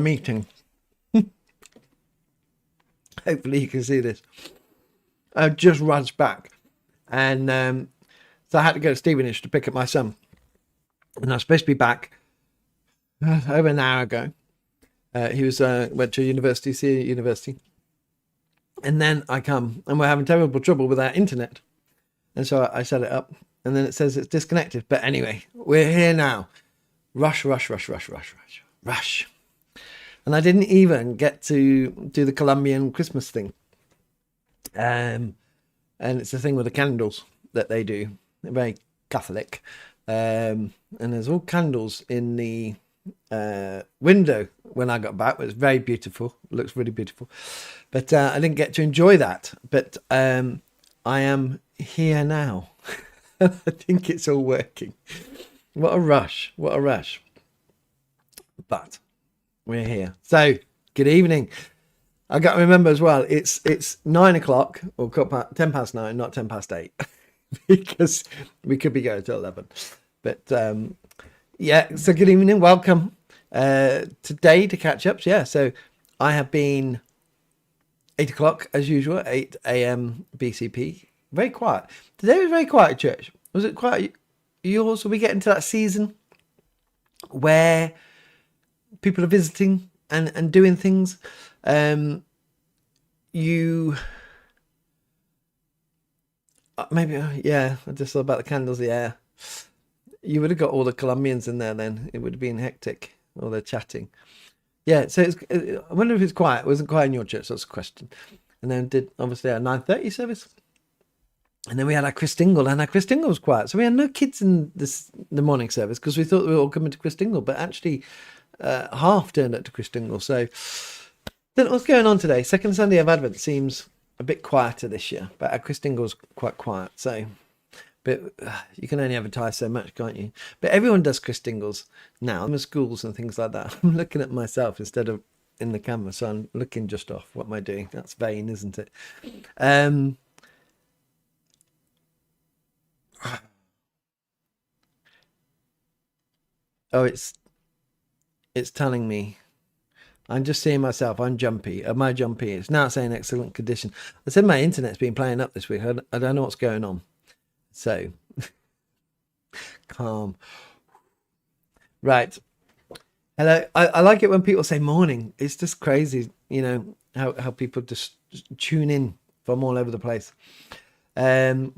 meeting. Hopefully you can see this. I just rushed back, and so I had to go to Stevenage to pick up my son, and I was supposed to be back over an hour ago. He was went to university, see university, and then I come, and we're having terrible trouble with our internet, and so I set it up, and then it says it's disconnected. But anyway, we're here now. Rush. And I didn't even get to do the Colombian Christmas thing. And it's the thing with the candles that they do. They're very Catholic. And there's all candles in the window when I got back. It was very beautiful. It looks really beautiful. But I didn't get to enjoy that. But I am here now. I think it's all working. What a rush. But we're here. So, good evening. I got to remember as well, it's 9 o'clock, or 10 past 9, not 10 past 8, because we could be going to 11. But yeah, so good evening, welcome. Today to catch ups, yeah. So I have been 8 o'clock as usual, 8 a.m. BCP. Very quiet. Today was very quiet at church. Was it quiet yours? Are we getting to that season where people are visiting and doing things? You maybe, yeah, I just thought about the candles. Yeah, you would have got all the Colombians in there then. It would have been hectic, all their chatting. Yeah, so I wonder if it's quiet. It wasn't quiet in your church, that's a question. And then did obviously our 9:30 service, and then we had our Christingle, and our Christingle was quiet. So we had no kids in the morning service because we thought we were all coming to Christingle, but actually half turned up to Christingle. So don't know what's going on today. Second Sunday of Advent seems a bit quieter this year, but our Christingle's quite quiet. So, but you can only advertise so much, can't you? But everyone does Christingles now in the schools and things like that. I'm looking at myself instead of in the camera, so I'm looking just off. What am I doing? That's vain, isn't it? Oh, it's telling me. I'm just seeing myself. I'm jumpy. Am I jumpy? It's now saying excellent condition. I said my internet's been playing up this week. I don't know what's going on. So, calm. Right. Hello. I like it when people say morning. It's just crazy, you know, how people just tune in from all over the place. Psalm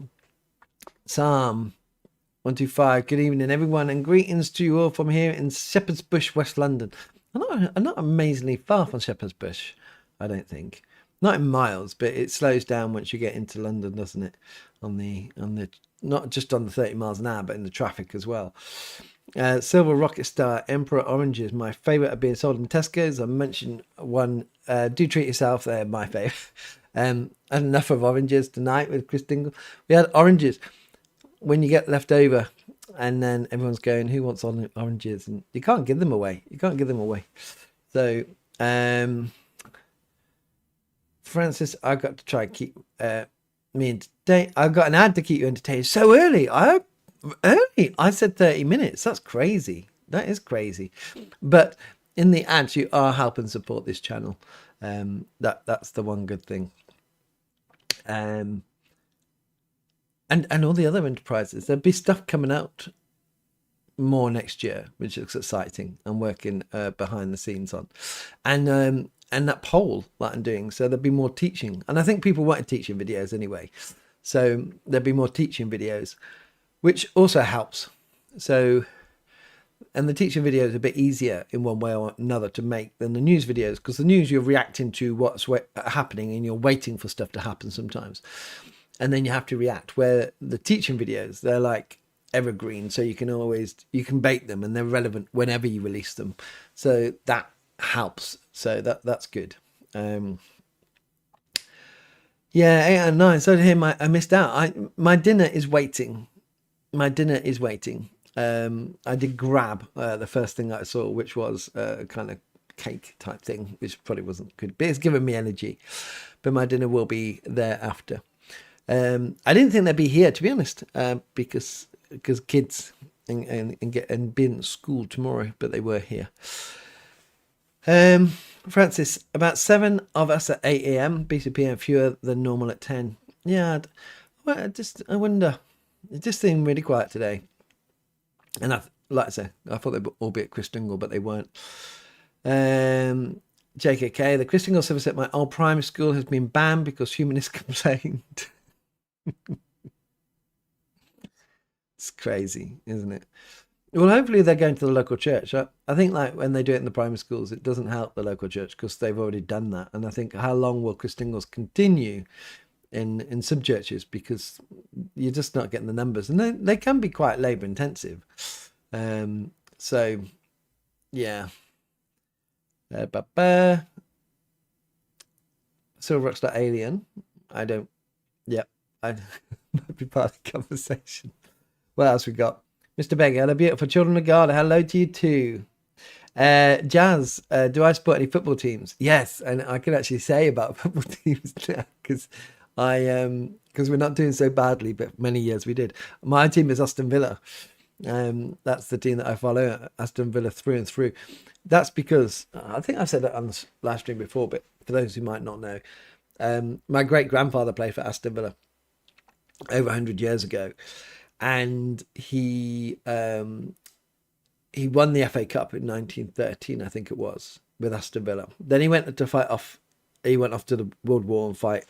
125. Good evening, everyone, and greetings to you all from here in Shepherd's Bush, West London. I'm not amazingly far from Shepherd's Bush, I don't think. Not in miles, but it slows down once you get into London, doesn't it? On the not just on the 30 miles an hour, but in the traffic as well. Silver Rocket Star Emperor oranges, my favourite, are being sold in Tesco's. I mentioned one. Do treat yourself. They're my favourite. Had enough of oranges tonight with Chris Dingle. We had oranges when you get left over, and then everyone's going, who wants oranges? And you can't give them away. So, Francis, I got to try and keep me entertained. I've got an ad to keep you entertained. So early. I said 30 minutes. That's crazy. That is crazy. But in the ads, you are helping support this channel. That's the one good thing. And all the other enterprises. There'll be stuff coming out more next year, which looks exciting. I'm working behind the scenes on. And that poll that I'm doing. So there'll be more teaching. And I think people wanted teaching videos anyway. So there'll be more teaching videos, which also helps. So, and the teaching video is a bit easier in one way or another to make than the news videos, because the news, you're reacting to what's happening and you're waiting for stuff to happen sometimes. And then you have to react, where the teaching videos, they're like evergreen. So you can bake them and they're relevant whenever you release them. So that helps. So that's good. Yeah, 8 and 9. So here I missed out. My dinner is waiting. I did grab the first thing that I saw, which was a kind of cake type thing, which probably wasn't good, but it's given me energy. But my dinner will be thereafter. I didn't think they'd be here, to be honest, because kids and being at school tomorrow, but they were here. Francis, about 7 of us at 8 a.m. BCP and fewer than normal at 10. Yeah, I wonder. It just seemed really quiet today. And like I say, I thought they'd all be at Christingle, but they weren't. JKK, the Christingle service at my old primary school has been banned because humanists complained. It's crazy, isn't it? Well, hopefully they're going to the local church. I think like when they do it in the primary schools, it doesn't help the local church because they've already done that. And I think how long will Christingles continue in some churches, because you're just not getting the numbers, and they can be quite labour intensive. So yeah. Silver Rockstar Alien. I don't. Yep. I might be part of the conversation. What else we got? Mr. Beggar, hello, beautiful children of God. Hello to you too. Jazz, do I support any football teams? Yes, and I can actually say about football teams now because we're not doing so badly, but many years we did. My team is Aston Villa. That's the team that I follow, Aston Villa through and through. That's because I think I've said that on the live stream before, but for those who might not know, my great grandfather played for Aston Villa over 100 years ago, and he won the FA Cup in 1913, I think it was, with Aston Villa. Then he went to fight off. He went off to the World War and fight.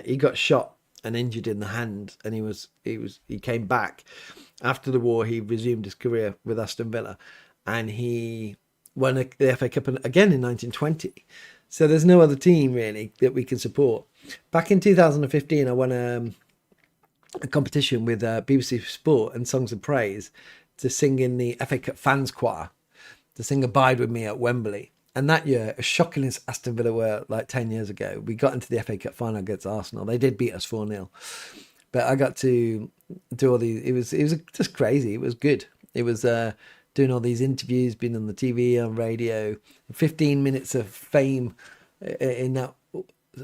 He got shot and injured in the hand, and he came back after the war. He resumed his career with Aston Villa, and he won the FA Cup again in 1920. So there's no other team really that we can support. Back in 2015, I won a competition with BBC Sport and Songs of Praise to sing in the FA Cup fans choir, to sing Abide With Me at Wembley. And that year, as shocking as Aston Villa were like 10 years ago, we got into the FA Cup final against Arsenal. They did beat us 4-0. But I got to do all these. It was just crazy. It was good. It was doing all these interviews, being on the TV, on radio, 15 minutes of fame in that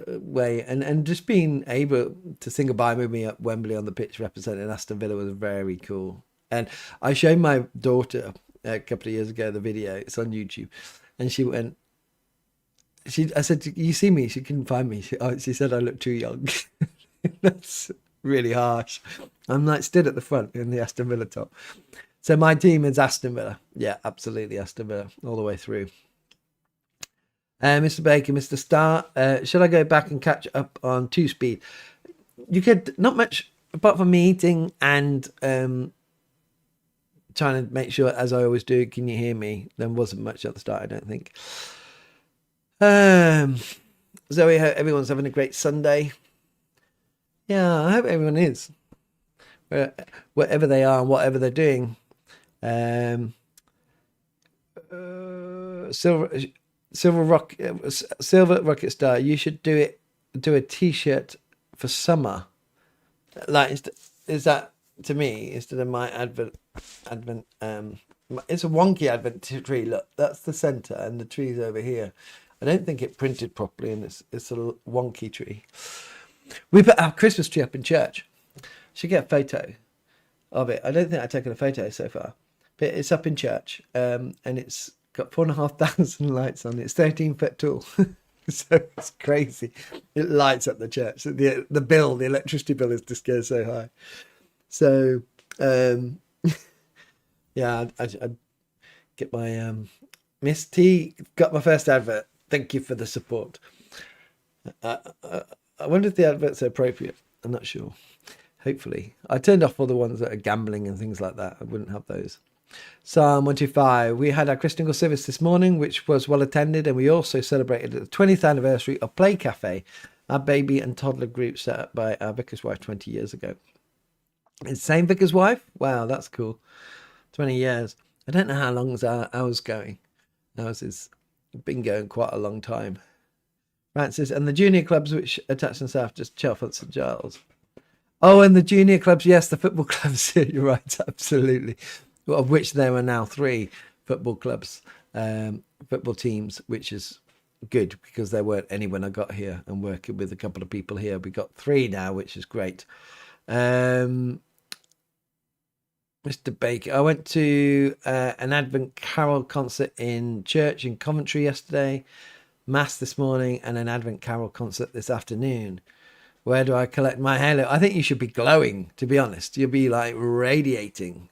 way, and just being able to sing Abide With Me at Wembley on the pitch representing Aston Villa was very cool. And I showed my daughter a couple of years ago the video. It's on YouTube, and she went. I said, "You see me?" She couldn't find me. She said I look too young. That's really harsh. I'm like stood at the front in the Aston Villa top. So my team is Aston Villa. Yeah, absolutely Aston Villa all the way through. Mr. Baker, Mr. Star, should I go back and catch up on 2-speed? You could, not much, apart from me eating and trying to make sure, as I always do, can you hear me? There wasn't much at the start, I don't think. Zoe, hope everyone's having a great Sunday. Yeah, I hope everyone is. Wherever they are and whatever they're doing. Silver Rocket Star, you should do a t-shirt for summer. Like, is that to me instead of my advent? It's a wonky advent tree. Look, that's the center, and the tree's over here. I don't think it printed properly, and it's a wonky tree. We put our Christmas tree up in church. Should get a photo of it. I don't think I've taken a photo so far, but it's up in church, and it's got 4,500 lights on it. It's 13 foot tall. So it's crazy. It lights up the church. The electricity bill is just goes so high. So yeah, I'd get my Miss T got my first advert. Thank you for the support. I wonder if the adverts are appropriate. I'm not sure. Hopefully. I turned off all the ones that are gambling and things like that. I wouldn't have those. Psalm 125. We had our Christingle service this morning, which was well attended, and we also celebrated the 20th anniversary of Play Cafe, our baby and toddler group set up by our vicar's wife 20 years ago. It's the same vicar's wife? Wow, that's cool. 20 years. I don't know how long ours going. Ours has been going quite a long time. Francis, and the junior clubs which attach themselves to Chelford St Giles. Oh, and the junior clubs, yes, the football clubs. You're right, absolutely. Of which there are now 3 football clubs, football teams, which is good because there weren't any when I got here, and working with a couple of people here. We got 3 now, which is great. Mr. Baker. I went to an Advent Carol concert in church in Coventry yesterday, Mass this morning, and an Advent Carol concert this afternoon. Where do I collect my halo? I think you should be glowing, to be honest. You'll be like radiating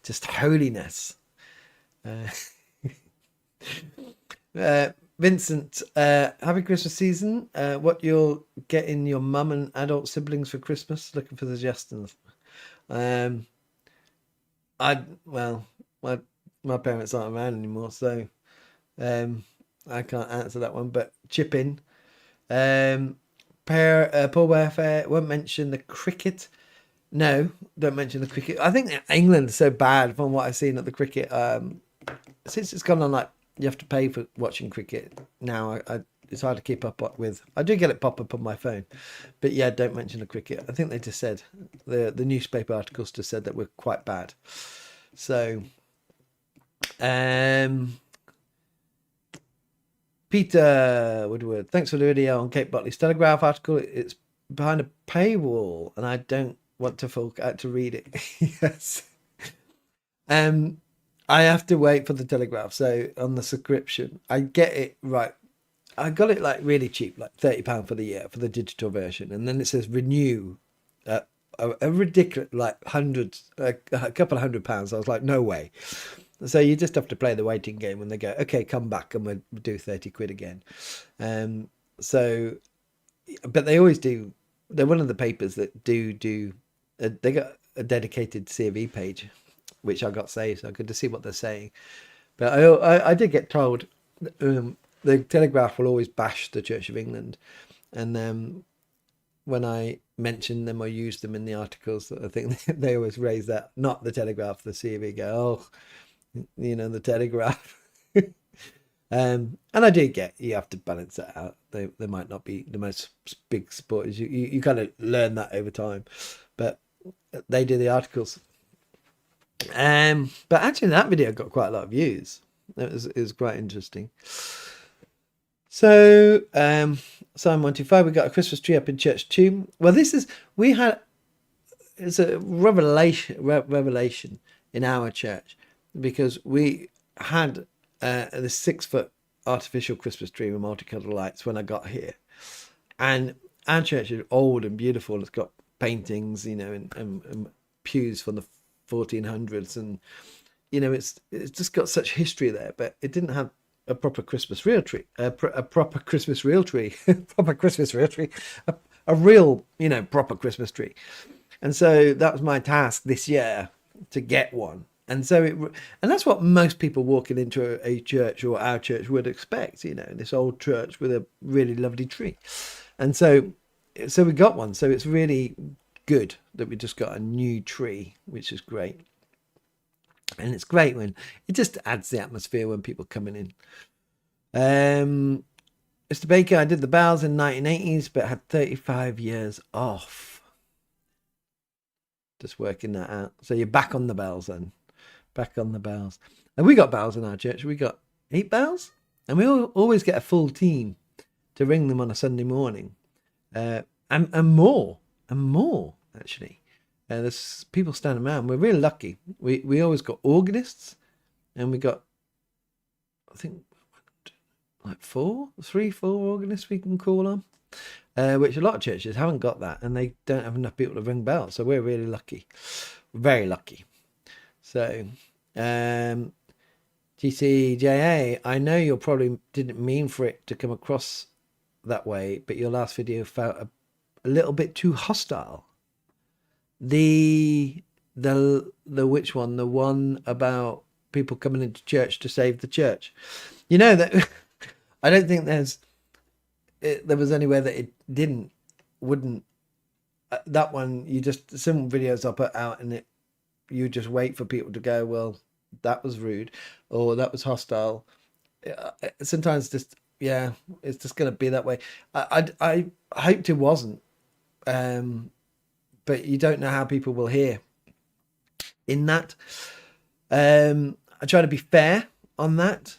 just holiness. Vincent, happy Christmas season. What you'll get in your mum and adult siblings for Christmas? Looking for suggestions. Well, my parents aren't around anymore, so I can't answer that one. But chip in. Paul Welfare won't mention the cricket. No, don't mention the cricket. I think England is so bad from what I've seen at the cricket. Since it's gone on like you have to pay for watching cricket now, it's hard to keep up with. I do get it pop up on my phone, but yeah, don't mention the cricket. I think they just said the newspaper articles just said that we're quite bad. So, Peter Woodward, thanks for the video on Kate Butley's Telegraph article. It's behind a paywall, and I don't want to folk out to read it. Yes. I have to wait for the Telegraph. So on the subscription, I get it right. I got it like really cheap, like £30 for the year for the digital version, and then it says renew. A ridiculous, like a couple of £100. I was like, no way. So you just have to play the waiting game when they go, okay, come back and we'll do 30 quid again. So, but they always do. They're one of the papers that do. They got a dedicated COV page, which I got saved, so I could see what they're saying. But I did get told the Telegraph will always bash the Church of England, and when I mention them or use them in the articles, I think they always raise that, not the Telegraph, the COV go, oh, the Telegraph. And I do get you have to balance that out. They might not be the most big supporters. You kind of learn that over time, but they do the articles. But actually that video got quite a lot of views. It was quite interesting. So Psalm 125, we got a Christmas tree up in church too. Well, it's a revelation in our church, because we had the 6-foot artificial Christmas tree with multicolored lights when I got here, and our church is old and beautiful. It's got paintings, and pews from the 1400s, and it's just got such history there. But it didn't have a proper Christmas real tree, a proper Christmas real tree, proper Christmas real tree, a real proper Christmas tree. And so that was my task this year, to get one. And so and that's what most people walking into a church or our church would expect, this old church with a really lovely tree. And so we got one. So it's really good that we just got a new tree, which is great. And it's great when it just adds the atmosphere when people coming in. Mr. Baker, I did the bells in 1980s, but had 35 years off. Just working that out. So you're back on the bells then. Back on the bells. And we got bells in our church. We got 8 bells. And we always get a full team to ring them on a Sunday morning. And more, actually. There's people standing around. We're really lucky. We always got organists, and we got, I think, like 4 organists we can call on, which a lot of churches haven't got that, and they don't have enough people to ring bells. So we're really lucky, very lucky. So, GCJA, I know you probably didn't mean for it to come across that way, but your last video felt a little bit too hostile. The which one? The one about people coming into church to save the church. That I don't think there was anywhere that it wouldn't. That one, some videos I put out, and you just wait for people to go, well, that was rude, or that was hostile. Sometimes it's just going to be that way. I hoped it wasn't. But you don't know how people will hear in that. I try to be fair on that,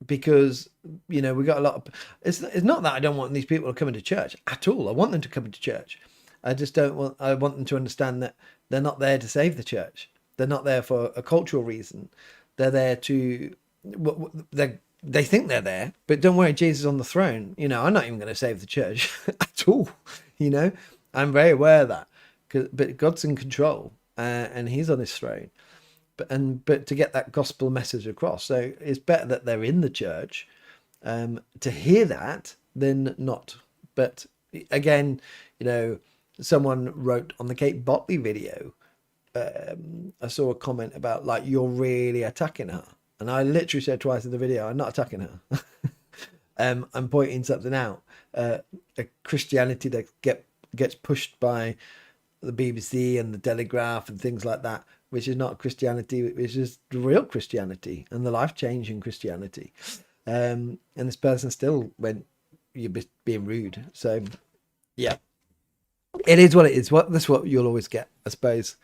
because we got a lot of. It's not that I don't want these people to come into church at all. I want them to come into church, I just don't want. I want them to understand that they're not there to save the church. They're not there for a cultural reason. They're there to. They think they're there, but don't worry, Jesus is on the throne. You know, I'm not even going to save the church at all. You know, I'm very aware of that. But God's in control, and He's on His throne. But to get that gospel message across, so it's better that they're in the church to hear that than not. But again, you know, someone wrote on the Kate Botley video, I saw a comment about like, you're really attacking her. And I literally said twice in the video, I'm not attacking her. I'm pointing something out. A Christianity that gets pushed by the BBC and the Telegraph and things like that, which is not Christianity, which is the real Christianity and the life-changing Christianity. And this person still went, you're being rude. So, yeah, it is what it is. That's what you'll always get, I suppose.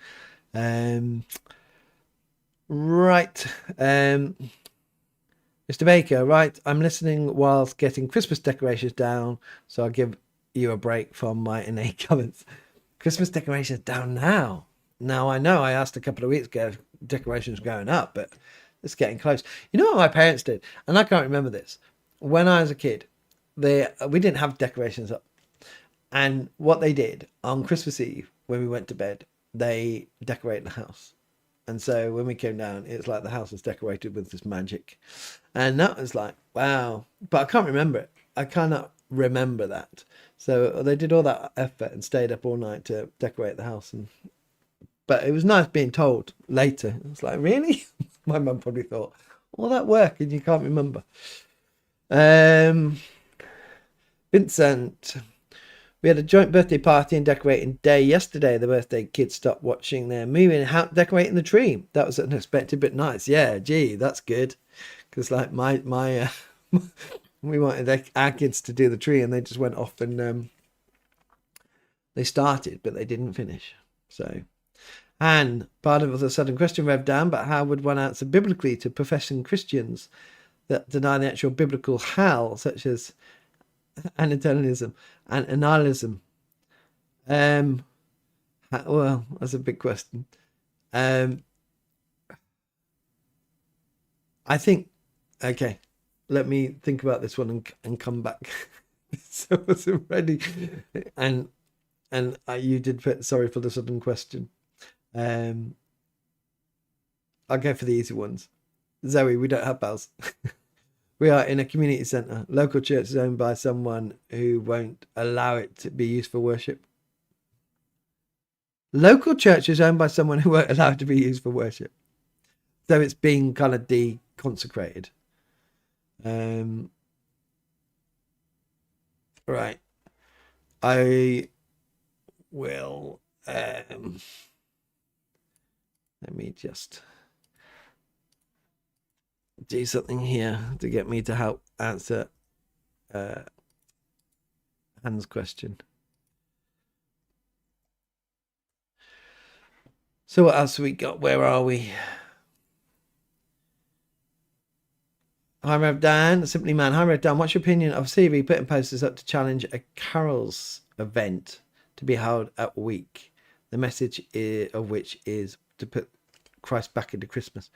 Right. Mr. Baker, right. I'm listening whilst getting Christmas decorations down, so I'll give you a break from my innate comments. Christmas decorations down now. Now, I know I asked a couple of weeks ago if decorations going up, but it's getting close. You know what my parents did? And I can't remember this. When I was a kid, we didn't have decorations up. And what they did on Christmas Eve, when we went to bed, they decorated the house. And so when we came down, it's like the house was decorated with this magic. And that was like, wow. But I can't remember it. I cannot remember that. So they did all that effort and stayed up all night to decorate the house. But it was nice being told later. It's like, really? My mum probably thought, all that work and you can't remember. Vincent, we had a joint birthday party and decorating day yesterday. The birthday kids stopped watching their movie and decorating the tree. That was unexpected but nice. Yeah, gee, that's good. Because like my we wanted our kids to do the tree and they just went off and they started but they didn't finish. So, and part of the sudden question, Rev Dan, but how would one answer biblically to professing Christians that deny the actual biblical hell, such as anatolianism and annihilism? Well, that's a big question. I think, okay, let me think about this one and come back. So I wasn't ready. And you did put, sorry for the sudden question. I'll go for the easy ones. Zoe, we don't have bells. We are in a community centre. Local church is owned by someone who won't allow it to be used for worship. Local church is owned by someone who won't allow it to be used for worship. So it's being kind of deconsecrated. Right. I will... let me just do something here to get me to help answer Hans' question. So what else have we got? Where are we? Hi, Rev Dan, Simply Man. Hi, Rev Dan. What's your opinion of CV putting posters up to challenge a carols event to be held at week? The message of which is to put Christ back into Christmas.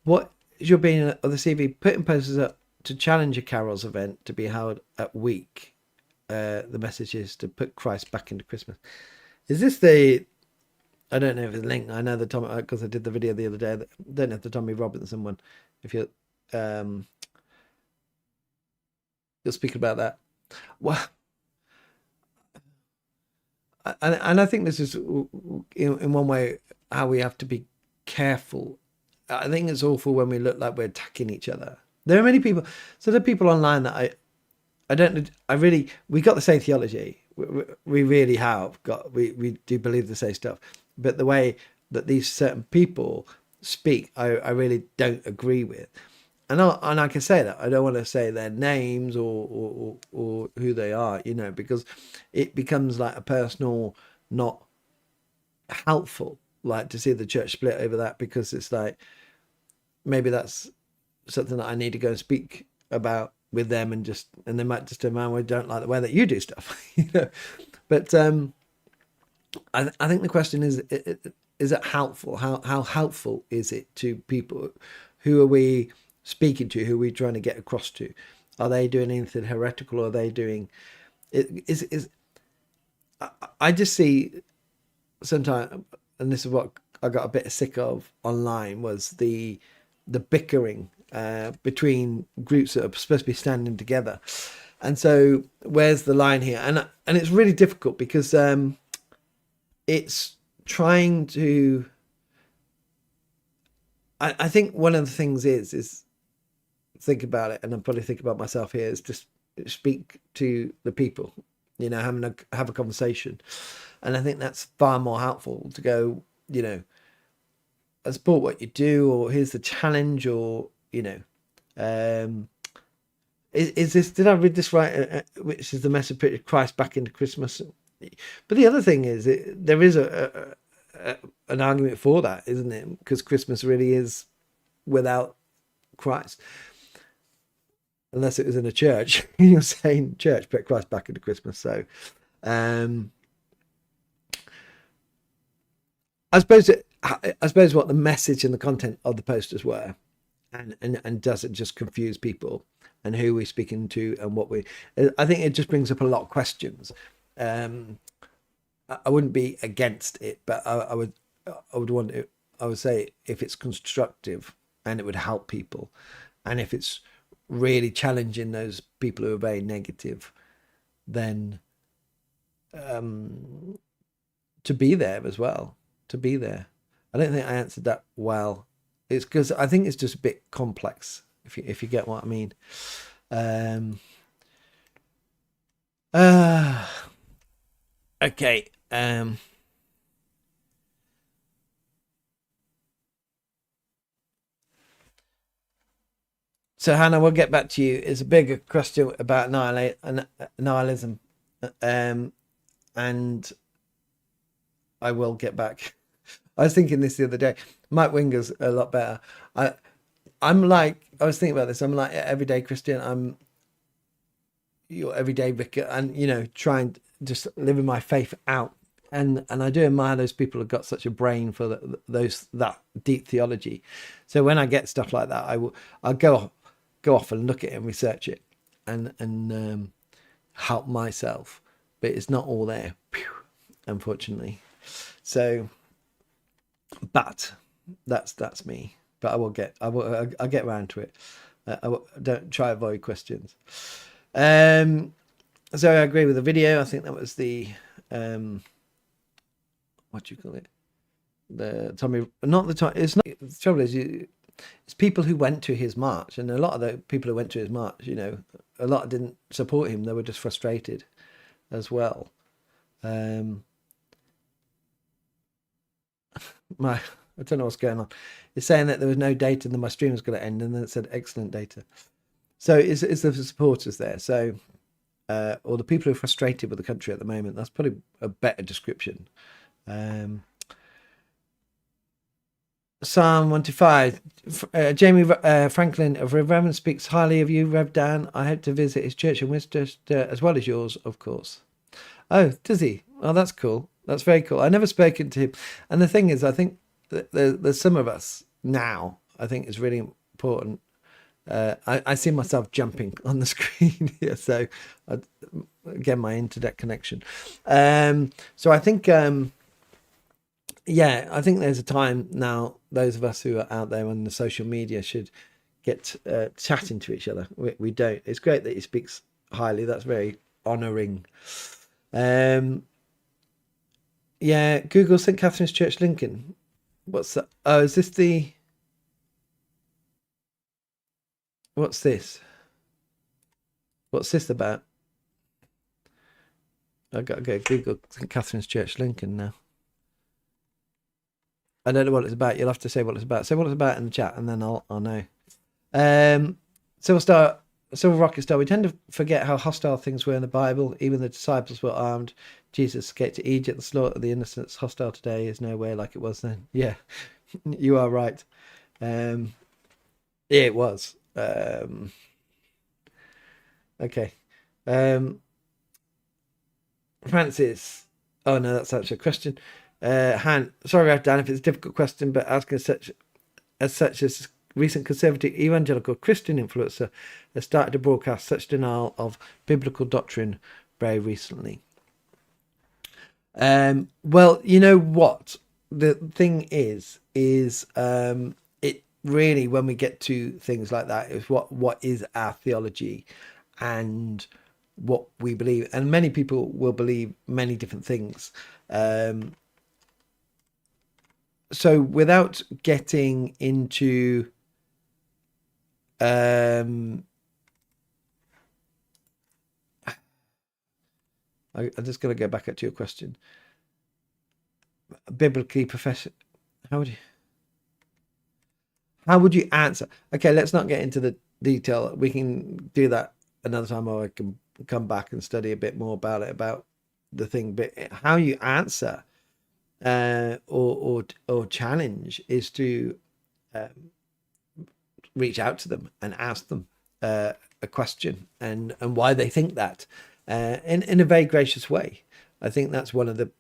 What is your opinion of the CV putting posters up to challenge a carols event to be held at week? The message is to put Christ back into Christmas. Is this the... I don't know if it's linked. I know the Tommy, because I did the video the other day. I don't know if the Tommy Robinson one. If you're speaking about that, well, and I think this is in one way how we have to be careful. I think it's awful when we look like we're attacking each other. There are many people. So there are people online that we got the same theology. We really have got. We do believe the same stuff. But the way that these certain people speak, I really don't agree with. And I can say that. I don't want to say their names or who they are, you know, because it becomes like a personal, not helpful, like to see the church split over that, because it's like, maybe that's something that I need to go and speak about with them and they might just turn around, we don't like the way that you do stuff, But I think the question is it helpful? How helpful is it to people? Who are we speaking to? Who are we trying to get across to? Are they doing anything heretical? Or are they doing is I just see sometimes, and this is what I got a bit sick of online, was the bickering between groups that are supposed to be standing together. And so where's the line here? And it's really difficult because it's trying to, I think one of the things is think about it, and I'm probably thinking about myself here, is just speak to the people, have a conversation. And I think that's far more helpful to go, I support what you do, or here's the challenge, or, is this, did I read this right? Which is the message of Christ back into Christmas. But the other thing is, there is an argument for that, isn't it? Because Christmas really is without Christ. Unless it was in a church. You're saying church, put Christ back into Christmas. So I suppose what the message and the content of the posters were, and does it just confuse people, and who we're speaking to, and what I think it just brings up a lot of questions. I wouldn't be against it, but I would say if it's constructive and it would help people, and if it's really challenging those people who are very negative, then to be there as well. To be there. I don't think I answered that well. It's because I think it's just a bit complex, if you get what I mean. Okay. So Hannah, we'll get back to you. It's a bigger question about nihilism, and I will get back. I was thinking this the other day. Mike Winger's a lot better. I was thinking about this. I'm like everyday Christian. I'm your everyday vicar, and trying just living my faith out. And I do admire those people who've got such a brain for that deep theology. So when I get stuff like that, I'll go off and look at it and research it, and help myself. But it's not all there, unfortunately. So, but that's me. But I'll get around to it. Don't try to avoid questions. So I agree with the video. I think that was the what do you call it? The Tommy, not the Tommy. It's not. The trouble is, it's people who went to his march, and a lot of the people who went to his march, a lot didn't support him. They were just frustrated as well. I don't know what's going on. It's saying that there was no data and then my stream was going to end, and then it said excellent data. So it's the supporters there. So, or the people who are frustrated with the country at the moment. That's probably a better description. Psalm 125. Jamie Franklin of Rev Dan speaks highly of you, Rev Dan. I hope to visit his church in Winchester as well as yours, of course. Oh, does he? Oh, that's cool. That's very cool. I've never spoken to him. And the thing is, I think there's some of us now, I think it's really important. I see myself jumping on the screen here. So, again, my internet connection. So I think, I think there's a time now, those of us who are out there on the social media should get chatting to each other. We don't. It's great that he speaks highly. That's very honouring. Google St. Catherine's Church, Lincoln. What's that? Oh, is this the... What's this? What's this about? I've got to go Google St. Catherine's Church, Lincoln now. I don't know what it's about. You'll have to say what it's about. Say what it's about in the chat, and then I'll know. Silver Rocket Star. We tend to forget how hostile things were in the Bible. Even the disciples were armed. Jesus escaped to Egypt. The slaughter of the innocents. Hostile today is nowhere like it was then. Yeah, you are right. It was. Okay. Francis. Oh no, that's actually a question. Han, sorry, Rev Dan, if it's a difficult question, but asking such as recent conservative evangelical Christian influencer has started to broadcast such denial of biblical doctrine very recently. Well, you know what? The thing is it really, when we get to things like that, is what is our theology and what we believe. And many people will believe many different things. So without getting into I'm just going to go back up to your question. Biblically profession. How would you? How would you answer? Okay, let's not get into the detail. We can do that another time, or I can come back and study a bit more about it, about the thing. But how you answer or challenge is to reach out to them and ask them a question and why they think that in a very gracious way. I think that's one of the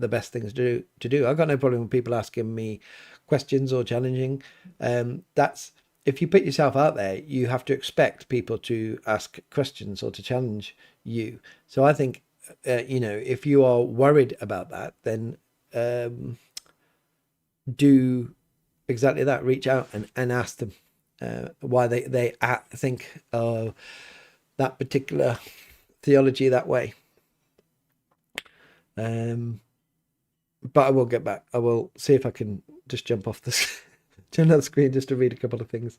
best things to do. I've got no problem with people asking me questions or challenging. That's, if you put yourself out there, you have to expect people to ask questions or to challenge you. So I think, if you are worried about that, then do exactly that. Reach out and ask them why they think that particular theology that way. But I will get back. I will see if I can just jump off this, turn on the screen just to read a couple of things.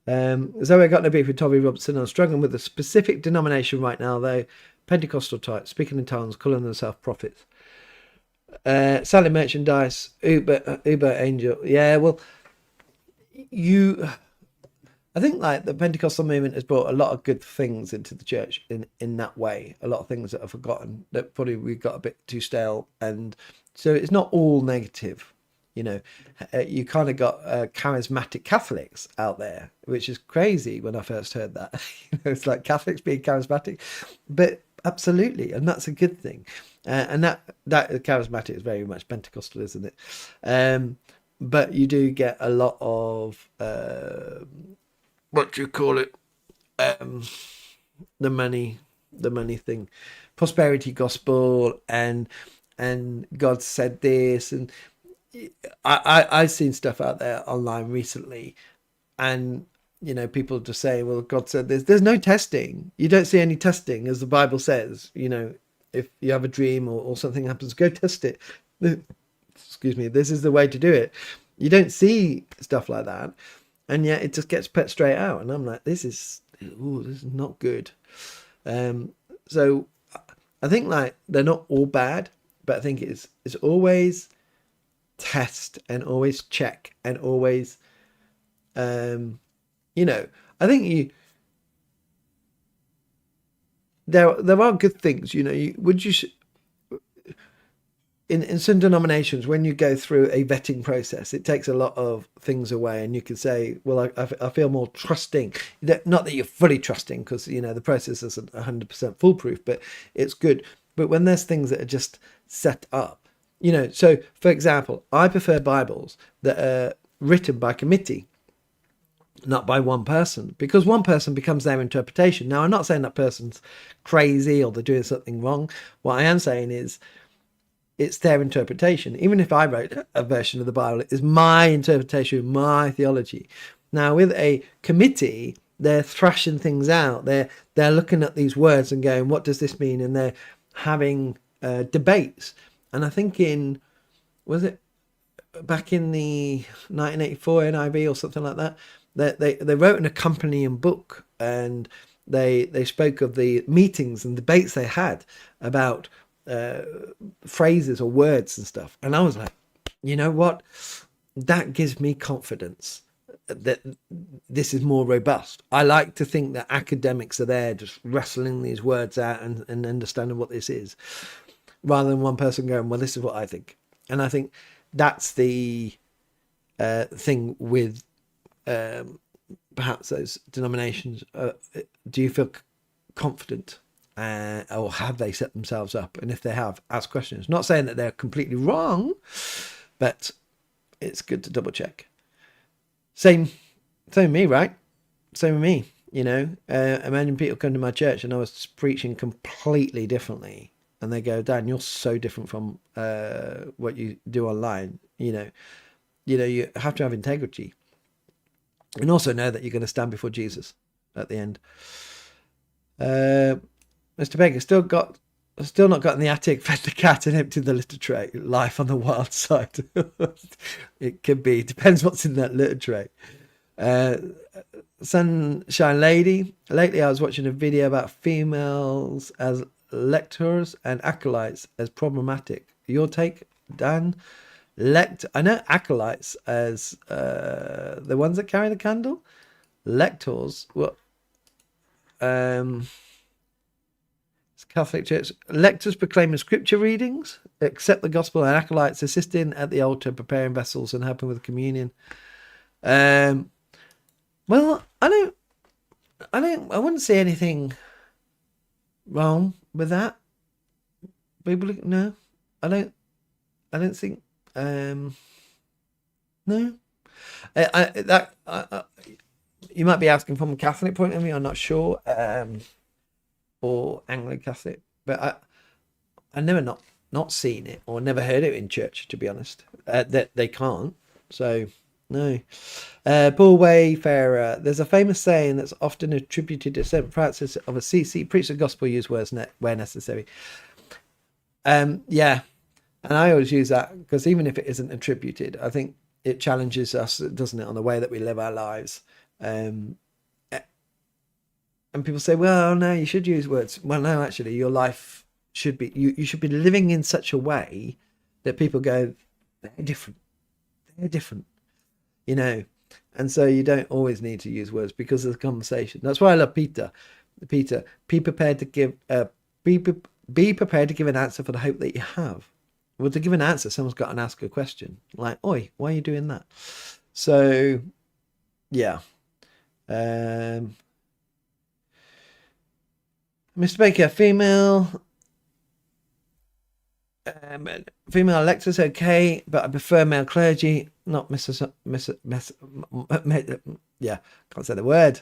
Zoe, I got no beef with Tommy Robinson. I'm struggling with a specific denomination right now, though. Pentecostal type, speaking in tongues, calling themselves prophets. Selling merchandise, Uber Angel. Yeah, well, I think like the Pentecostal movement has brought a lot of good things into the church in that way. A lot of things that are forgotten, that probably we got a bit too stale, and so it's not all negative. You kind of got charismatic Catholics out there, which is crazy when I first heard that. It's like Catholics being charismatic, but absolutely, and that's a good thing. And that charismatic is very much Pentecostal, isn't it? But you do get a lot of what do you call it? The money thing, prosperity gospel, and God said this, and I've seen stuff out there online recently, and people just say, well, God said this. There's no testing. You don't see any testing, as the Bible says. If you have a dream or something happens, go test it. Excuse me. This is the way to do it. You don't see stuff like that, and yet it just gets put straight out, and I'm like, this is not good. So I think like they're not all bad, but I think it's always test and always check and always I think there are good things. In some denominations, when you go through a vetting process, it takes a lot of things away, and you can say, well, I feel more trusting. Not that you're fully trusting, because the process isn't 100% foolproof, but it's good. But when there's things that are just set up, so for example, I prefer Bibles that are written by committee, not by one person, because one person becomes their interpretation. Now, I'm not saying that person's crazy or they're doing something wrong. What I am saying is it's their interpretation. Even if I wrote a version of the Bible, it is my interpretation, my theology. Now, with a committee, they're thrashing things out. They're looking at these words and going, what does this mean? And they're having debates. And I think was it back in the 1984 NIV or something like that, they wrote an accompanying book, and they spoke of the meetings and debates they had about phrases or words and stuff. And I was like, you know what? That gives me confidence that this is more robust. I like to think that academics are there just wrestling these words out and understanding what this is, rather than one person going, well, this is what I think. And I think that's the thing with perhaps those denominations. Do you feel confident, or have they set themselves up? And if they have, ask questions. Not saying that they're completely wrong, but it's good to double check. Same with me, right? Same with me. Imagine people come to my church and I was preaching completely differently, and they go, Dan, you're so different from what you do online. You have to have integrity, and also know that you're going to stand before Jesus at the end. Mr. Baker still not got in the attic, fed the cat and emptied the litter tray. Life on the wild side. It could be. Depends what's in that litter tray. Sunshine Lady. Lately I was watching a video about females as lectors and acolytes as problematic. Your take, Dan? I know acolytes as the ones that carry the candle. Lectors, well, it's Catholic Church. Lectors proclaiming scripture readings, accept the gospel, and acolytes assisting at the altar, preparing vessels and helping with communion. Well, I wouldn't say anything wrong with that. No, I don't think. No, you might be asking from a Catholic point of view. I'm not sure, or Anglican Catholic, but I never not seen it or never heard it in church. To be honest, that they can't. So. No. Paul Wayfarer. There's a famous saying that's often attributed to certain practices of a CC. Preach the gospel, use words where necessary. Yeah. And I always use that because even if it isn't attributed, I think it challenges us, doesn't it, on the way that we live our lives. And people say, well, no, you should use words. Well, no, actually, your life should be, you should be living in such a way that people go, they're different. They're different. And so you don't always need to use words because of the conversation. That's why I love Peter. Be prepared to give be prepared to give an answer for the hope that you have. Well, to give an answer, someone's got to ask a question like, "Oi, why are you doing that?" So, yeah. Mr. Baker, female electors okay, but I prefer male clergy, not yeah, can't say the word.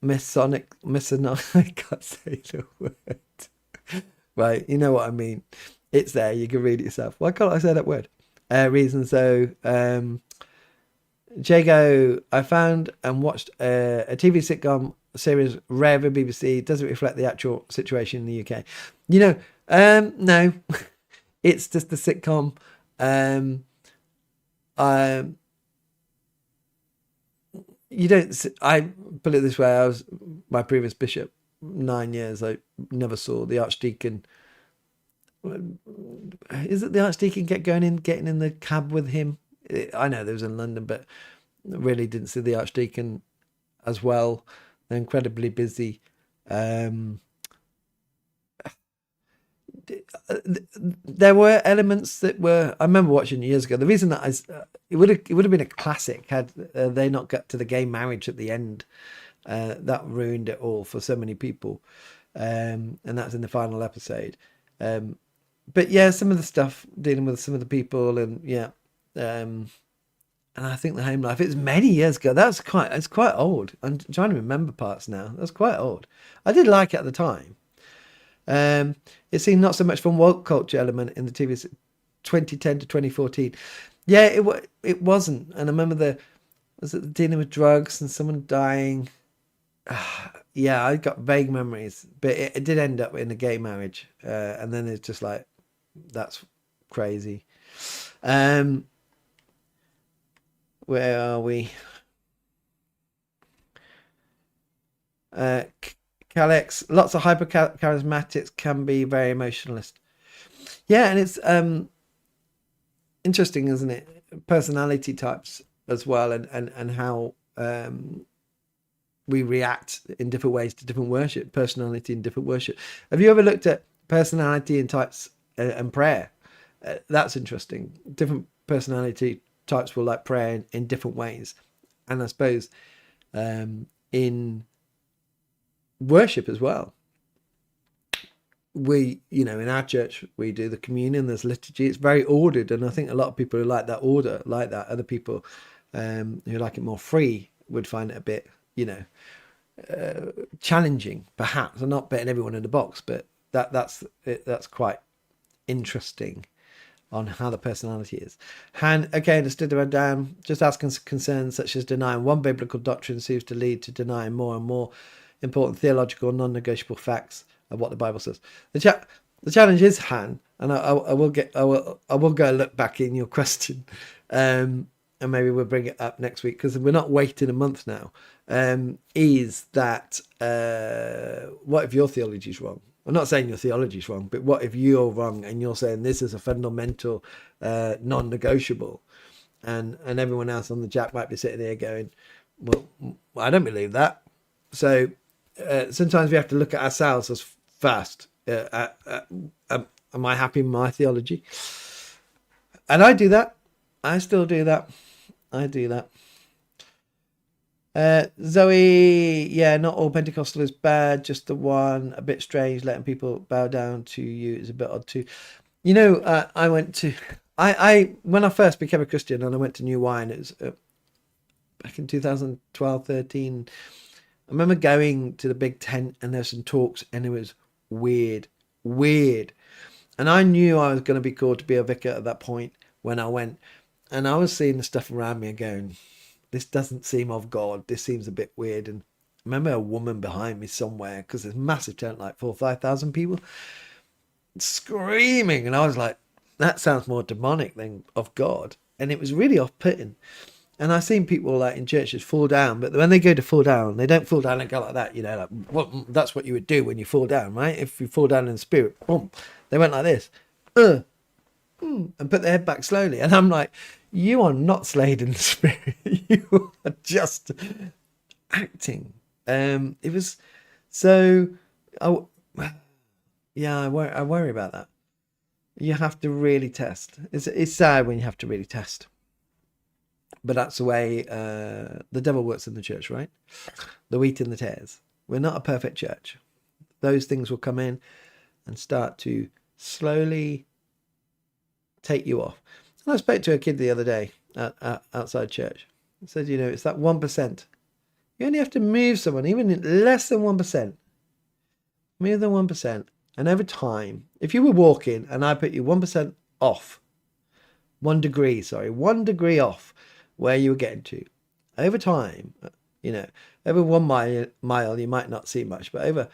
Masonic, I can't say the word. Right, you know what I mean. It's there, you can read it yourself. Why can't I say that word? Reasons though. Jago, I found and watched a TV sitcom series, Rev and BBC. Doesn't reflect the actual situation in the UK. No, it's just a sitcom. You don't. I put it this way: I was my previous bishop 9 years. I never saw the archdeacon. Is it the archdeacon getting in the cab with him? I know there was in London, but really didn't see the archdeacon as well. They're incredibly busy. There were elements that were. I remember watching years ago. The reason that it would have been a classic had they not got to the gay marriage at the end. That ruined it all for so many people, and that's in the final episode. But yeah, some of the stuff dealing with some of the people, and yeah, and I think the home life. It was many years ago. It's quite old. I'm trying to remember parts now. That's quite old. I did like it at the time. It seemed not so much from woke culture element in the TV 2010 to 2014. Yeah, it wasn't. And I remember was it dealing with drugs and someone dying? Yeah, I got vague memories, but it did end up in a gay marriage. And then it's just like, that's crazy. Where are we? Alex, lots of hyper charismatics can be very emotionalist. Yeah, and it's interesting, isn't it? Personality types as well, and how we react in different ways to different worship, personality in different worship. Have you ever looked at personality and types and prayer? That's interesting. Different personality types will like prayer in different ways, and I suppose in worship as well. We, in our church, we do the communion, there's liturgy, it's very ordered. And I think a lot of people who like that order, like that. Other people who like it more free would find it a bit, challenging, perhaps. I'm not putting everyone in the box, but that's quite interesting on how the personality is. Han, okay, understood. Rev Dan, just asking concerns such as denying one biblical doctrine seems to lead to denying more and more important theological non-negotiable facts of what the Bible says. The challenge is, Han, and I will go look back in your question, and maybe we'll bring it up next week because we're not waiting a month now. Is that what if your theology is wrong? I'm not saying your theology is wrong, but what if you're wrong and you're saying this is a fundamental non-negotiable, and everyone else on the chat might be sitting there going, well, I don't believe that. So sometimes we have to look at ourselves as first. Am I happy with my theology? And I do that. I still do that. I do that. Zoe, yeah, not all Pentecostal is bad, just the one a bit strange. Letting people bow down to you is a bit odd too. I went to, when I first became a Christian and I went to New Wine, it was back in 2012, 13. I remember going to the big tent and there's some talks and it was weird. And I knew I was going to be called to be a vicar at that point when I went. And I was seeing the stuff around me and going, this doesn't seem of God. This seems a bit weird. And I remember a woman behind me somewhere, because there's a massive tent, like 4,000 or 5,000 people, screaming. And I was like, that sounds more demonic than of God. And it was really off-putting. And I've seen people like in churches fall down, but when they go to fall down, they don't fall down and go like that, like, well, that's what you would do when you fall down, right? If you fall down in the spirit, boom, they went like this, and put their head back slowly. And I'm like, you are not slayed in the spirit. You are just acting. It was so, I worry about that. You have to really test. It's sad when you have to really test. But that's the way the devil works in the church, right? The wheat and the tares. We're not a perfect church. Those things will come in and start to slowly take you off. And I spoke to a kid the other day outside church. I said, it's that 1%. You only have to move someone, even less than 1%. Move them 1%. And over time, if you were walking and I put you 1% off, 1 degree off where you were getting to, over time, over 1 mile, you might not see much, but over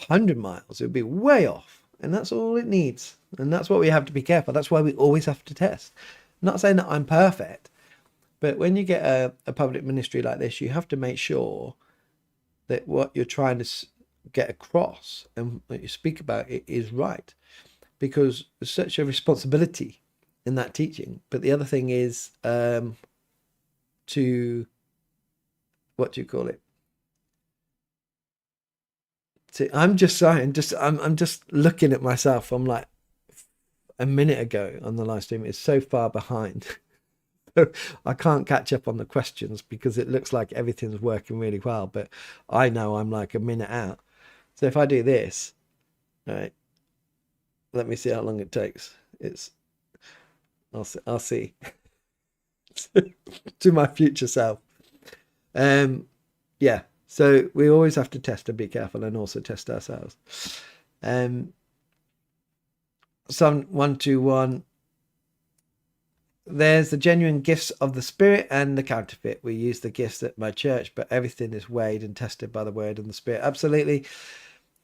100 miles, it would be way off. And that's all it needs. And that's what we have to be careful. That's why we always have to test. I'm not saying that I'm perfect, but when you get a public ministry like this, you have to make sure that what you're trying to get across and what you speak about it is right, because there's such a responsibility in that teaching. But the other thing is to, what do you call it? I'm just looking at myself. I'm like, a minute ago on the live stream, it's so far behind. I can't catch up on the questions because it looks like everything's working really well, but I know I'm like a minute out. So if I do this, all right, let me see how long it takes. I'll see. To my future self. Yeah. So we always have to test and be careful, and also test ourselves. Psalm 121. There's the genuine gifts of the Spirit and the counterfeit. We use the gifts at my church, but everything is weighed and tested by the Word and the Spirit. Absolutely,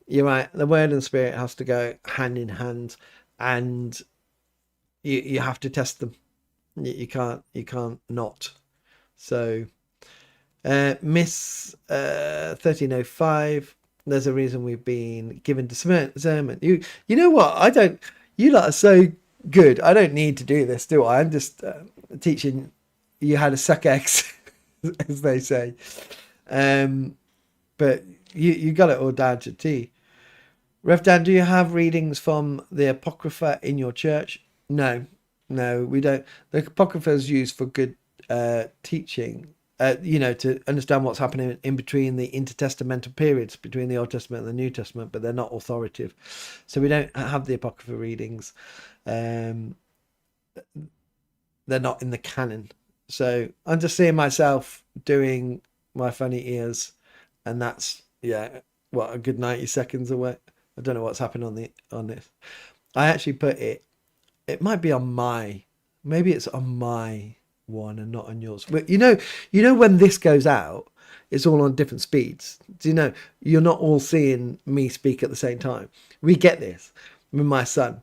you're right. The Word and the Spirit has to go hand in hand, and you have to test them. You can't not. So, Miss 1305. There's a reason we've been given discernment. You know what? You lot are so good. I don't need to do this, do I? I'm just teaching you how to suck eggs, as they say. But you got it all down to T. Rev Dan, do you have readings from the Apocrypha in your church? No, we don't. The Apocrypha is used for good teaching. to understand what's happening in between the intertestamental periods between the Old Testament and the New Testament, but they're not authoritative. So we don't have the Apocrypha readings. They're not in the canon. So I'm just seeing myself doing my funny ears, and that's a good 90 seconds away. I don't know what's happened on this. I actually put it. It might be maybe it's on my one and not on yours. But you know when this goes out, it's all on different speeds. Do you know? You're not all seeing me speak at the same time. We get this with my son,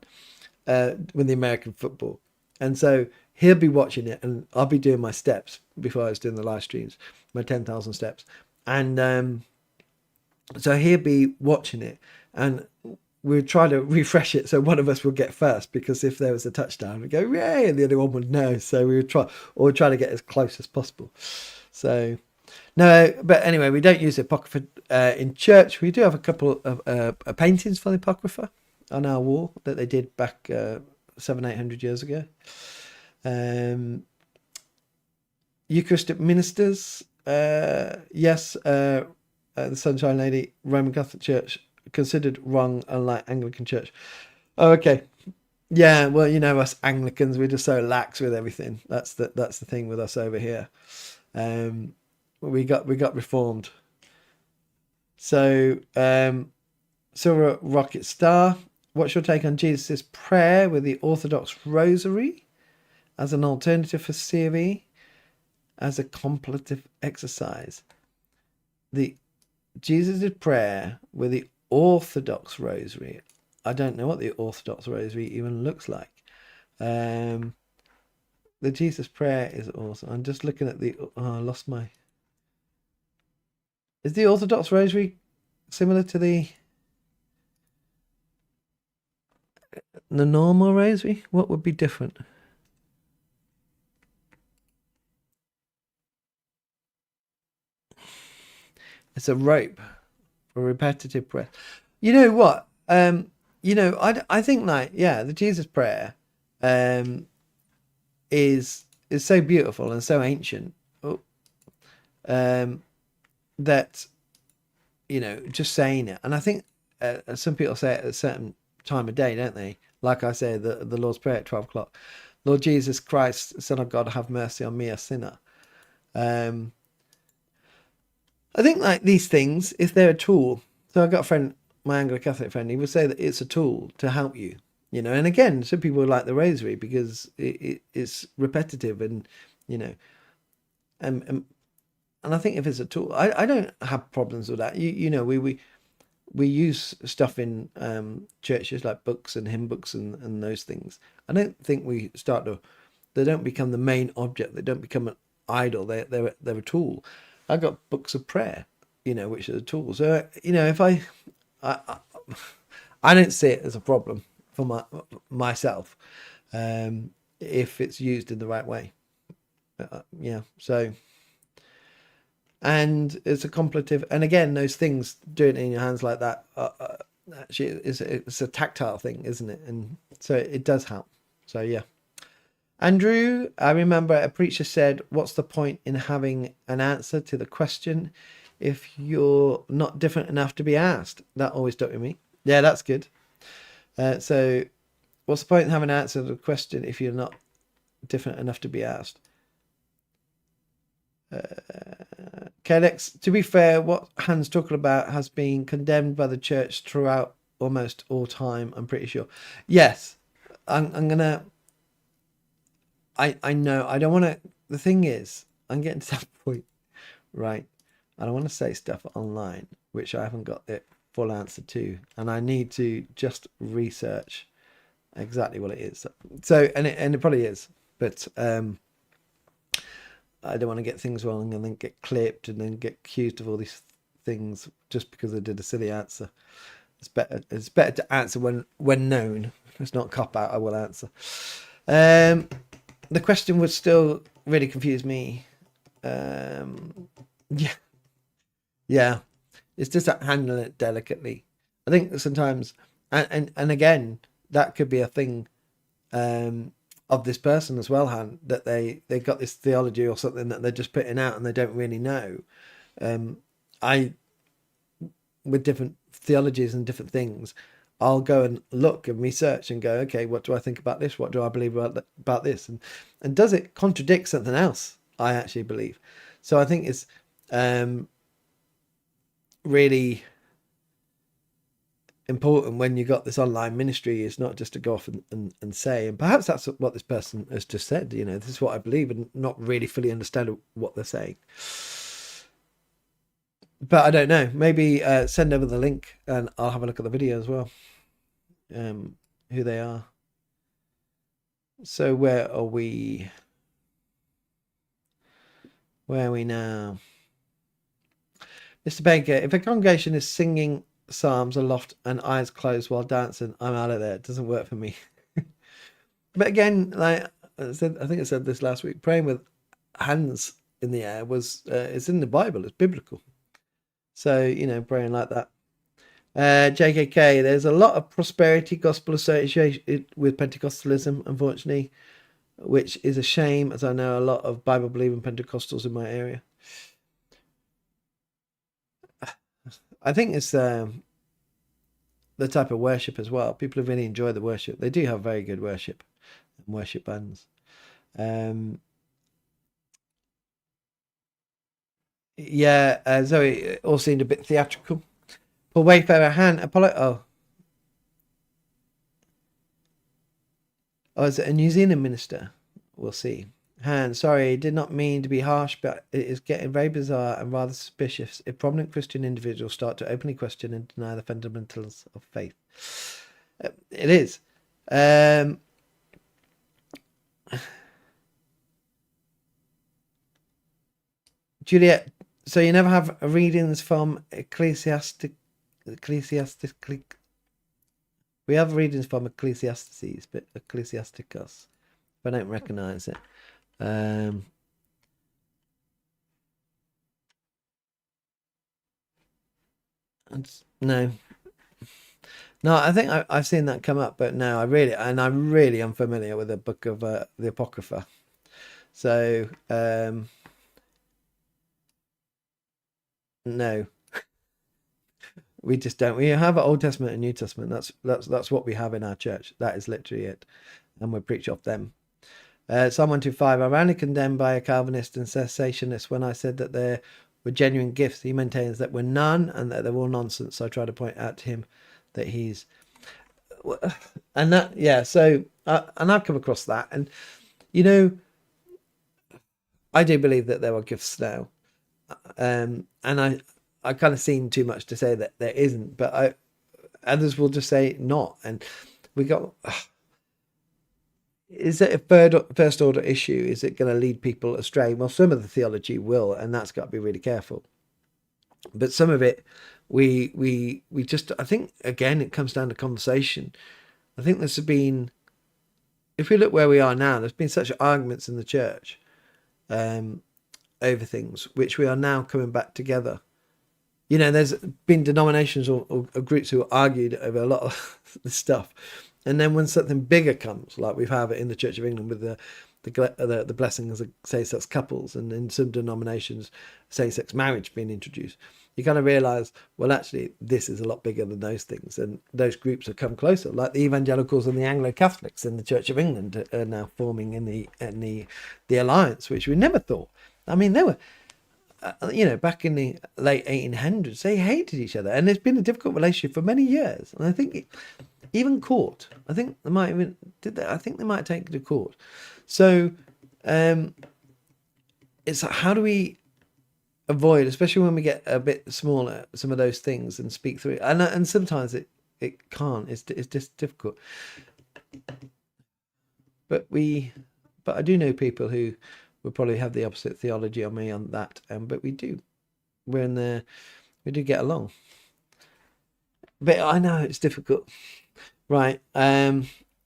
with the American football, and so he'll be watching it, and I'll be doing my steps before I was doing the live streams, my 10,000 steps, and so he'll be watching it, and we'll try to refresh it so one of us will get first, because if there was a touchdown, we'd go, yay, and the other one would know. So we would try to get as close as possible. So, no, but anyway, we don't use the Apocrypha in church. We do have a couple of paintings for the Apocrypha on our wall that they did back 700-800 years ago. Eucharistic ministers, yes, the Sunshine Lady, Roman Catholic Church, considered wrong, unlike Anglican Church. Oh, okay. Yeah, well, us Anglicans, we're just so lax with everything. That's the thing with us over here. We got reformed. So, Silver Rocket Star, what's your take on Jesus' prayer with the Orthodox Rosary as an alternative for COE, as a contemplative exercise? The Jesus' prayer with the Orthodox Rosary. I don't know what the Orthodox Rosary even looks like. The Jesus prayer is awesome. I'm just looking at I lost my... Is the Orthodox Rosary similar to the normal Rosary? What would be different? It's a rope for repetitive prayer. You know what? I think the Jesus prayer is so beautiful and so ancient that just saying it, and I think some people say it at a certain time of day, don't they? Like I say, the Lord's Prayer at 12 o'clock. Lord Jesus Christ, Son of God, have mercy on me, a sinner. I think these things, if they're a tool. So I've got a friend, my Anglo-Catholic friend, he would say that it's a tool to help you, and again, some people like the Rosary because it's repetitive and and I think if it's a tool, I don't have problems with that. We use stuff in churches like books and hymn books and those things. I don't think they don't become the main object. They don't become an idol. They're a tool. I've got books of prayer, which are a tool. So if I don't see it as a problem for myself, if it's used in the right way. So, and it's a contemplative, and again, those things, doing it in your hands like that, actually, it's a tactile thing, isn't it? And so it does help. So yeah. Andrew, I remember a preacher said, what's the point in having an answer to the question if you're not different enough to be asked? That always stuck with me. Yeah, that's good. So what's the point in having an answer to the question if you're not different enough to be asked? KLX, to be fair, what Han's talking about has been condemned by the church throughout almost all time, I'm pretty sure. Yes, I'm gonna... I know, I don't want to... The thing is, I'm getting to that point, right? I don't want to say stuff online, which I haven't got the full answer to. And I need to just research exactly what it is. So, and it probably is. But I don't want to get things wrong and then get clipped and then get accused of all these things just because I did a silly answer. It's better to answer when known. It's not cop out, I will answer. The question would still really confuse me. Yeah. It's just that handling it delicately. I think sometimes, and again, that could be a thing of this person as well, Han, that they got this theology or something that they're just putting out and they don't really know. I with different theologies and different things, I'll go and look and research and go, okay, what do I think about this? What do I believe about this? And does it contradict something else I actually believe? So I think it's really important when you got this online ministry is not just to go off and say, and perhaps that's what this person has just said, this is what I believe, and not really fully understand what they're saying. But I don't know, maybe send over the link and I'll have a look at the video as well, who they are. So where are we now? Mr. Baker, if a congregation is singing psalms aloft and eyes closed while dancing, I'm out of there. It doesn't work for me. But again, like I said, I think I said this last week, praying with hands in the air it's in the Bible, it's biblical. So, praying like that. JKK, there's a lot of prosperity gospel associated with Pentecostalism, unfortunately, which is a shame, as I know a lot of Bible believing Pentecostals in my area. I think it's the type of worship as well. People really enjoy the worship. They do have very good worship and worship bands. Yeah, Zoe, it all seemed a bit theatrical. Paul Wayfarer, Han, Apollo. Oh, is it a New Zealand minister? We'll see. Han, sorry, did not mean to be harsh, but it is getting very bizarre and rather suspicious if prominent Christian individuals start to openly question and deny the fundamentals of faith. It is. Juliet, so you never have readings from Ecclesiastic. We have readings from Ecclesiastes, but Ecclesiasticus. But I don't recognise it. No, I think I've seen that come up, but no, I'm really unfamiliar with the book of the Apocrypha. So no, we just don't. We have an Old Testament and New Testament. That's what we have in our church. That is literally it, and we preach off them. Psalm 125. I roundly condemned by a Calvinist and cessationist when I said that there were genuine gifts. He maintains that we're none and that they're all nonsense. So I try to point out to him that he's, and that, yeah. So and I've come across that, and I do believe that there are gifts now, and I kind of seen too much to say that there isn't, but others will just say not, and we got. Is it a first order issue? Is it going to lead people astray? Well, some of the theology will, and that's got to be really careful. But some of it, we just, I think, again, it comes down to conversation. I think there's been, if we look where we are now, there's been such arguments in the church over things, which we are now coming back together. There's been denominations or groups who argued over a lot of the stuff. And then when something bigger comes, like we have it in the Church of England with the blessings of same-sex couples, and in some denominations, same-sex marriage being introduced, you kind of realise, well, actually, this is a lot bigger than those things, and those groups have come closer, like the evangelicals and the Anglo-Catholics in the Church of England are now forming in the alliance, which we never thought. I mean, they were. Back in the late 1800s, they hated each other, and it's been a difficult relationship for many years. And I think even court, I think they might even I think they might take it to court. So it's like, how do we avoid, especially when we get a bit smaller, some of those things and speak through it? And sometimes it can't. It's just difficult. But I do know people who will probably have the opposite theology on me on that, but we do get along. But I know it's difficult, right?